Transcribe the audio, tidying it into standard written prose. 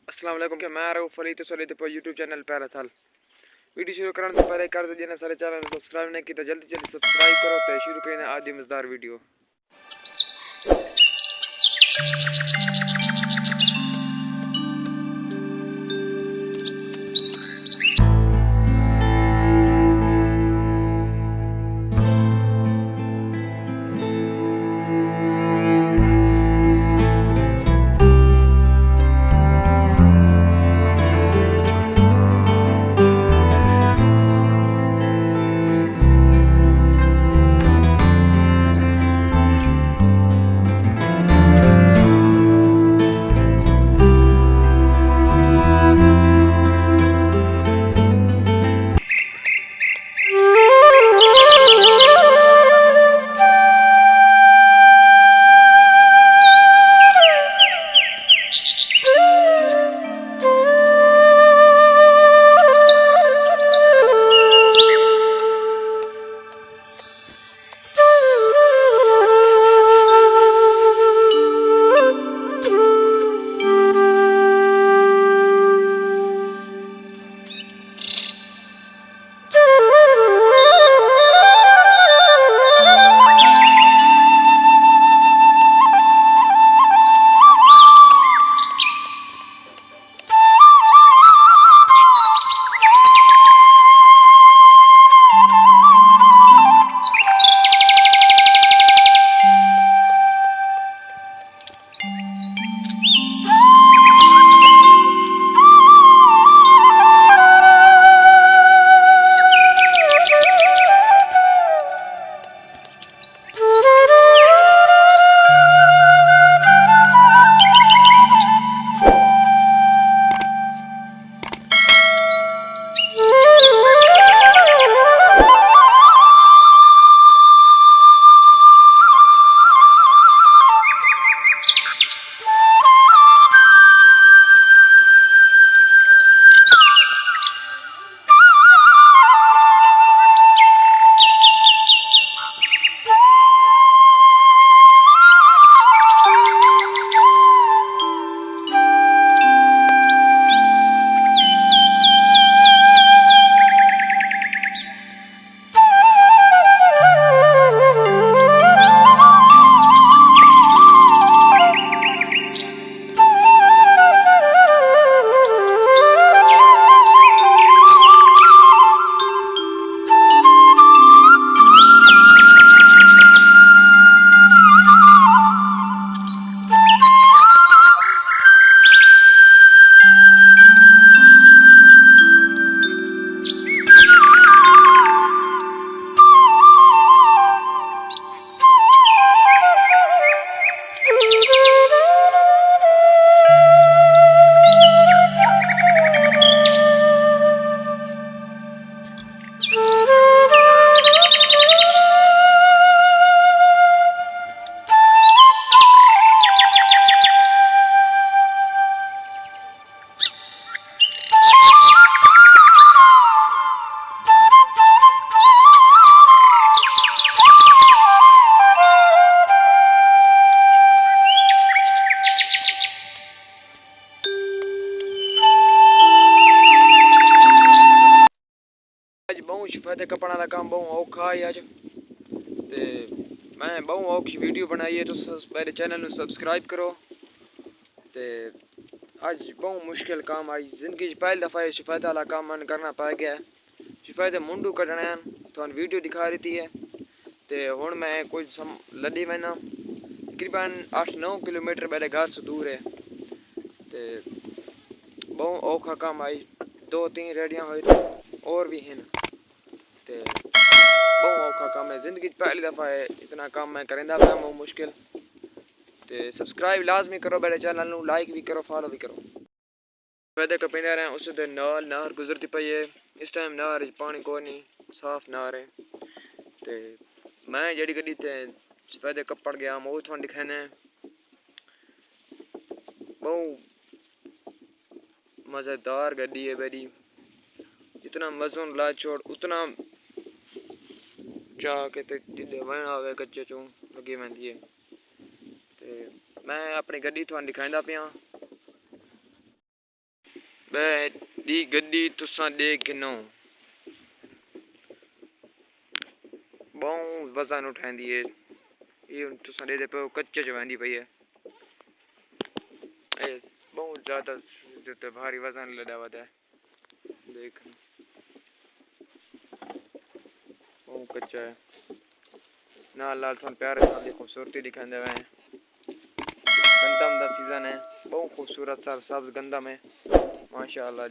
अस्सलाम वालेकुम के मैं रऊफ फली तो सले पर यूट्यूब चैनल पर थल वीडियो शुरू करने से पहले कर दीजिए सारे चैनल को सब्सक्राइब नहीं किया जल्दी जल्दी सब्सक्राइब करो तो शुरू करें आज मजेदार वीडियो। आज बहुत शिफायत कपड़ा का काम बहुत औखा है अज ते मैं बहुत औखी वीडियो बनाई है तो मेरे चैनल में सब्सक्राइब करो ते आज बहुत मुश्किल काम आई जिंदगी पहली दफ़ा शिफायत वाला काम मन करना पा गया शिफायत मुंडू कटना तो वीडियो दिखा रही थी ते हुण मैं कुछ लड़ी मैना तकरीबन 8-9 किलोमीटर मेरे घर से दूर है ते बहुत औखा काम आई 2-3 रेडियाँ हुई और भी हैं ते बहुत औखा काम है जिंदगी पहली दफ़ा है इतना काम मैं करेंदा पाया बहुत मुश्किल ते सब्सक्राइब लाजमी करो मेरे चैनल नू लाइक भी करो फॉलो भी करो फायदे का पिंडा रहे उस नाल नहर गुजरती पई है इस टाइम नहर पानी को नहीं साफ नहर है ते मैं जड़ी गड्डी ते फायदे कपड़ गया मैं थोड़ा दिखाने बहुत मज़ेदार गड्डी है मेरी जितना मज़ों ला छोड़ उतना चाह के जिदे वण आवे कच्चे चों लगी वेंदी है ते मैं अपनी गड्डी तुहानू दिखांदा पिया। दी गड्डी तुसा देखनो बहुत वजन उठांदी है ये तुसा दे पे कच्चे जवांदी पई है बहुत ज्यादा जो भारी वजन लदावत है देख बहुत कच्चा है ना लाल थोन प्यारे साल खूबसूरती दिखाते हुए हैं गंदम का सीजन है बहुत खूबसूरत सा सब्ज गंदम है माशाल्लाह।